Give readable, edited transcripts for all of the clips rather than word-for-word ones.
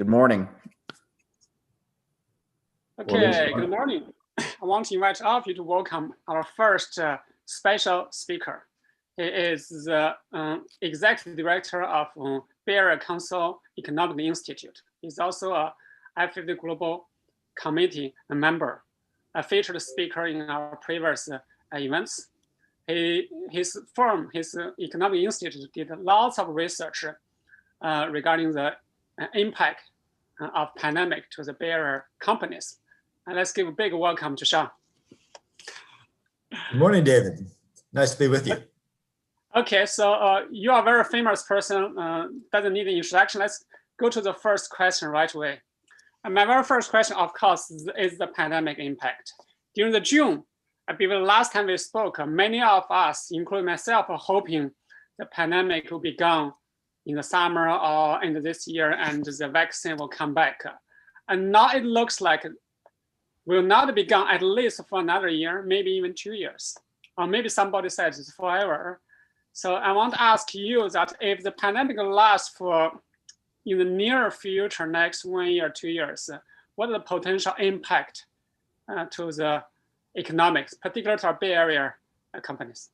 Good morning. Okay, good morning. I want to invite all of you to welcome our first special speaker. He is the Executive Director of Bay Area Council Economic Institute. He's also a F50 Global Committee member, a featured speaker in our previous events. His firm, his Economic Institute, did lots of research regarding the impact of pandemic to the Bay Area companies. And let's give a big welcome to Sean. Good morning, David. Nice to be with you. Okay, so you are a very famous person, doesn't need an introduction. Let's go to the first question right away. And my very first question, of course, is the pandemic impact. During the June, I believe the last time we spoke, many of us, including myself, are hoping the pandemic will be gone in the summer or end of this year and the vaccine will come back. And now it looks like it will not be gone at least for another year, maybe even 2 years. Or maybe somebody says it's forever. So I want to ask you that if the pandemic lasts for in the near future, next 1 year, 2 years, what are the potential impact to the economics, particularly to our Bay Area companies?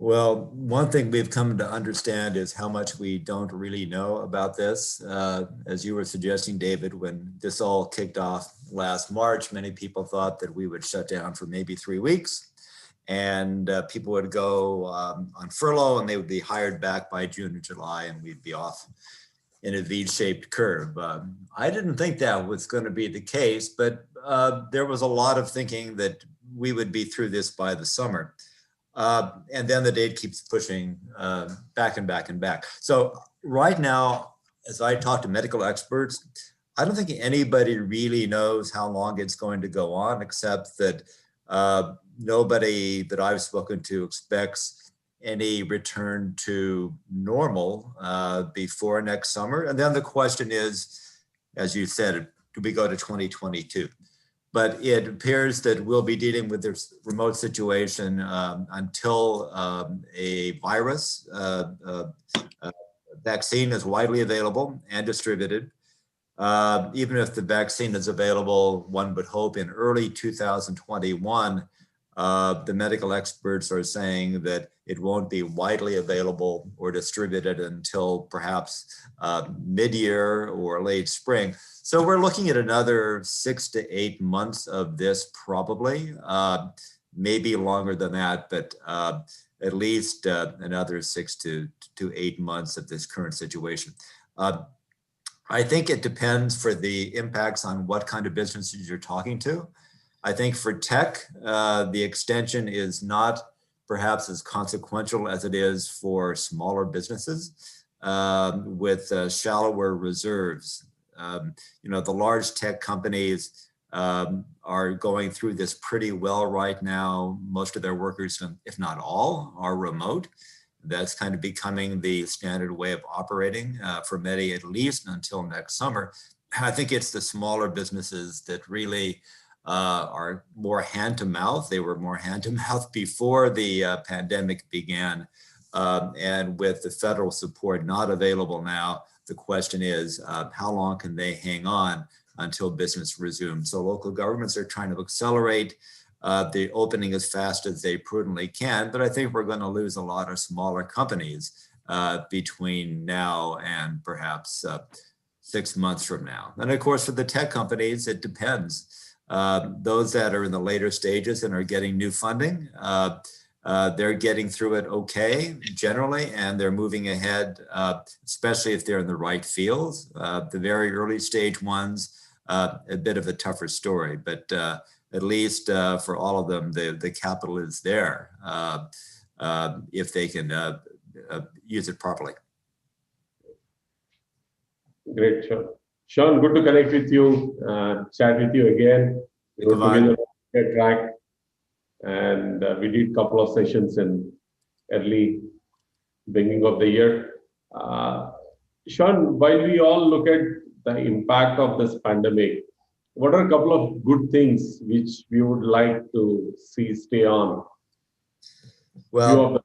Well, one thing we've come to understand is how much we don't really know about this. As you were suggesting, David, when this all kicked off last March, many people thought that we would shut down for maybe 3 weeks and people would go on furlough and they would be hired back by June or July and we'd be off in a V-shaped curve. I didn't think that was going to be the case, but there was a lot of thinking that we would be through this by the summer. And then the date keeps pushing back and back and back. So right now, as I talk to medical experts, I don't think anybody really knows how long it's going to go on, except that nobody that I've spoken to expects any return to normal before next summer. And then the question is, as you said, do we go to 2022? But it appears that we'll be dealing with this remote situation until a virus vaccine is widely available and distributed. Even if the vaccine is available, one would hope in early 2021, the medical experts are saying that it won't be widely available or distributed until perhaps mid-year or late spring. So we're looking at another 6 to 8 months of this probably, maybe longer than that, but at least another 6 to 8 months of this current situation. I think it depends for the impacts on what kind of businesses you're talking to. I think for tech, the extension is not perhaps as consequential as it is for smaller businesses with shallower reserves. The large tech companies are going through this pretty well right now. Most of their workers, if not all, are remote. That's kind of becoming the standard way of operating for many, at least until next summer. I think it's the smaller businesses that really are more hand to mouth. They were more hand to mouth before the pandemic began. And with the federal support not available now, the question is, how long can they hang on until business resumes? So local governments are trying to accelerate the opening as fast as they prudently can, but I think we're going to lose a lot of smaller companies between now and perhaps 6 months from now. And of course, for the tech companies, it depends. Those that are in the later stages and are getting new funding, they're getting through it okay, generally, and they're moving ahead, especially if they're in the right fields. The very early stage ones, a bit of a tougher story, but at least for all of them, the capital is there if they can use it properly. Great, Sean. Sean, good to connect with you, chat with you again. Good to get track. And we did a couple of sessions in early beginning of the year. Sean, while we all look at the impact of this pandemic, what are a couple of good things which we would like to see stay on? Well,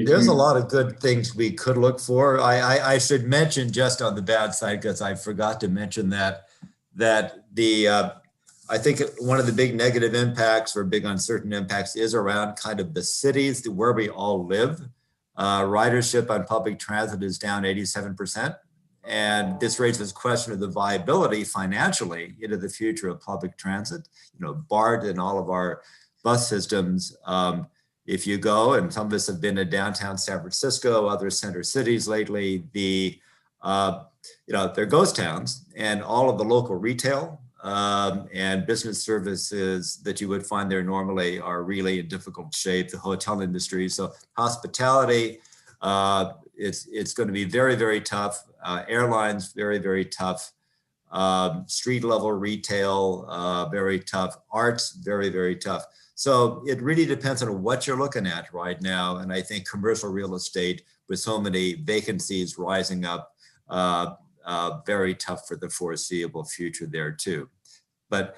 There's a lot of good things we could look for. I should mention, just on the bad side, because I forgot to mention that I think one of the big negative impacts or big uncertain impacts is around kind of the cities where we all live. Ridership on public transit is down 87%. And this raises the question of the viability financially into the future of public transit. You know, BART and all of our bus systems, if you go, and some of us have been to downtown San Francisco, other center cities lately, they're ghost towns, and all of the local retail and business services that you would find there normally are really in difficult shape. The hotel industry, so hospitality, it's going to be very, very tough. Airlines, very, very tough. Street level retail, very tough. Arts, very, very tough. So it really depends on what you're looking at right now. And I think commercial real estate, with so many vacancies rising up, very tough for the foreseeable future there too. But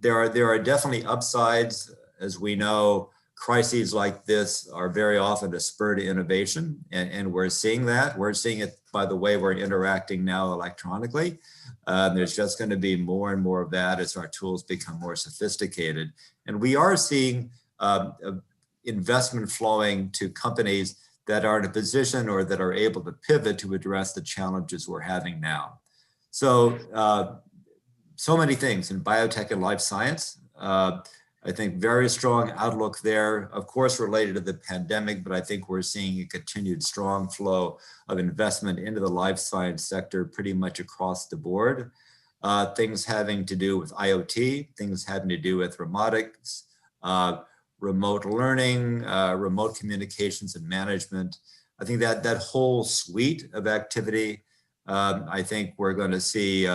there are definitely upsides. As we know, crises like this are very often a spur to innovation, and we're seeing that. We're seeing it by the way we're interacting now electronically. There's just going to be more and more of that as our tools become more sophisticated. And we are seeing investment flowing to companies that are in a position or that are able to pivot to address the challenges we're having now. So, so many things in biotech and life science. I think very strong outlook there, of course, related to the pandemic, but I think we're seeing a continued strong flow of investment into the life science sector pretty much across the board. Things having to do with IoT, things having to do with robotics, remote learning, remote communications and management. I think that whole suite of activity, I think we're going to see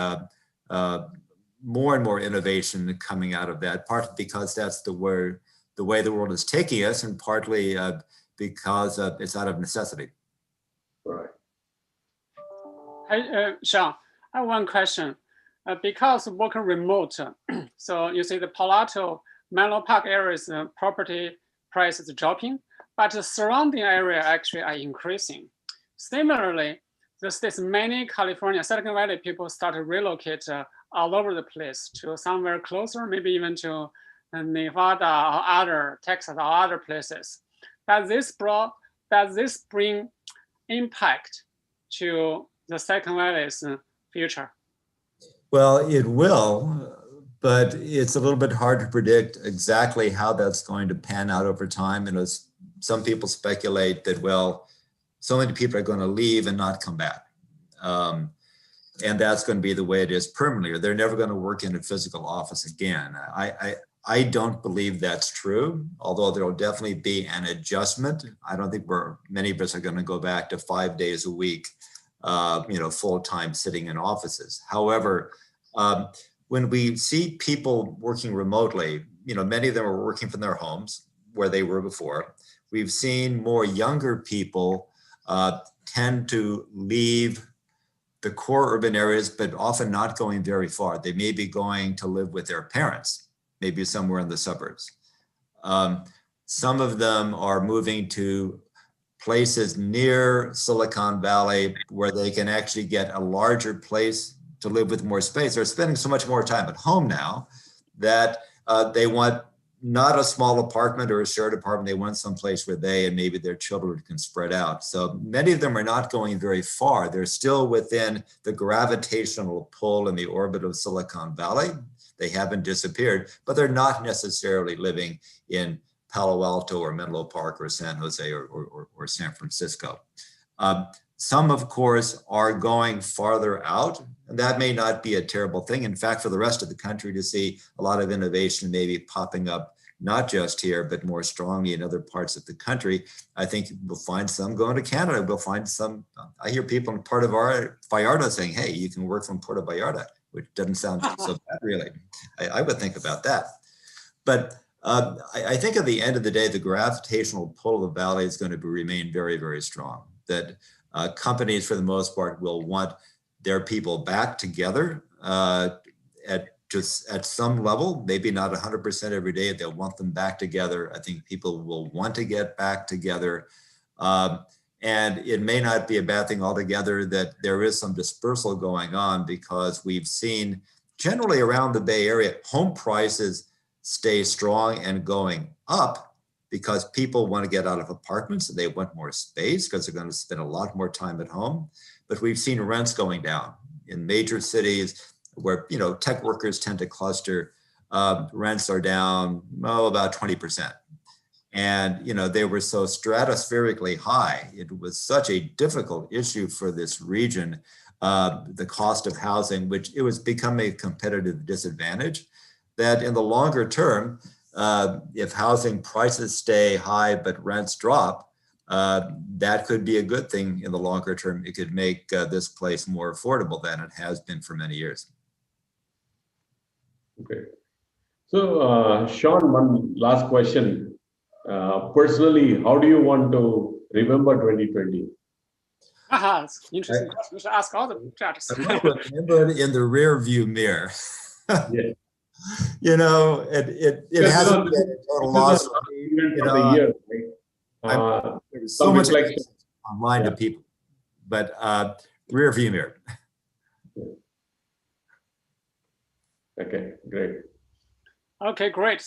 more and more innovation coming out of that, partly because that's the way the world is taking us, and partly because it's out of necessity. Right. Hey, Sean, I have one question. Because working remote, so you see the Palo Alto, Menlo Park areas, property prices dropping, but the surrounding area actually are increasing. Similarly, there's many California, Silicon Valley people start to relocate all over the place to somewhere closer, maybe even to Nevada or other Texas or other places. Does this bring impact to the Silicon Valley's future? Well, it will, but it's a little bit hard to predict exactly how that's going to pan out over time. And as some people speculate that, well, so many people are going to leave and not come back. And that's going to be the way it is permanently, or they're never going to work in a physical office again. I don't believe that's true, although there will definitely be an adjustment. I don't think many of us are going to go back to 5 days a week, full-time sitting in offices. However, when we see people working remotely, many of them are working from their homes where they were before. We've seen more younger people tend to leave the core urban areas, but often not going very far. They may be going to live with their parents, maybe somewhere in the suburbs. Some of them are moving to places near Silicon Valley where they can actually get a larger place to live with more space. They're spending so much more time at home now that they want not a small apartment or a shared apartment. They want someplace where they and maybe their children can spread out. So many of them are not going very far. They're still within the gravitational pull in the orbit of Silicon Valley. They haven't disappeared, but they're not necessarily living in Palo Alto or Menlo Park or San Jose or San Francisco. Some, of course, are going farther out, and that may not be a terrible thing. In fact, for the rest of the country to see a lot of innovation maybe popping up, not just here, but more strongly in other parts of the country, I think we'll find some going to Canada. We'll find some, I hear people in Puerto Vallarta saying, hey, you can work from Puerto Vallarta, which doesn't sound so bad, really. I would think about that. But I think at the end of the day, the gravitational pull of the valley is going to remain very, very strong. That companies, for the most part, will want their people back together at some level, maybe not 100% every day. They'll want them back together. I think people will want to get back together And it may not be a bad thing altogether that there is some dispersal going on, because we've seen generally around the Bay Area, home prices stay strong and going up because people want to get out of apartments and they want more space because they're going to spend a lot more time at home. But we've seen rents going down in major cities where, you know, tech workers tend to cluster. Rents are down, about 20%. And, you know, they were so stratospherically high. It was such a difficult issue for this region, the cost of housing, which it was becoming a competitive disadvantage, that in the longer term, if housing prices stay high but rents drop, that could be a good thing in the longer term. It could make this place more affordable than it has been for many years. Okay. So, Sean, one last question. Personally, how do you want to remember 2020? That's interesting. You should ask all the judges. I remember it in the rear view mirror. Yes. You know, it hasn't been a total loss. You know, the year, right? There's so much online to people, but rear view mirror. Okay, great. Okay, great.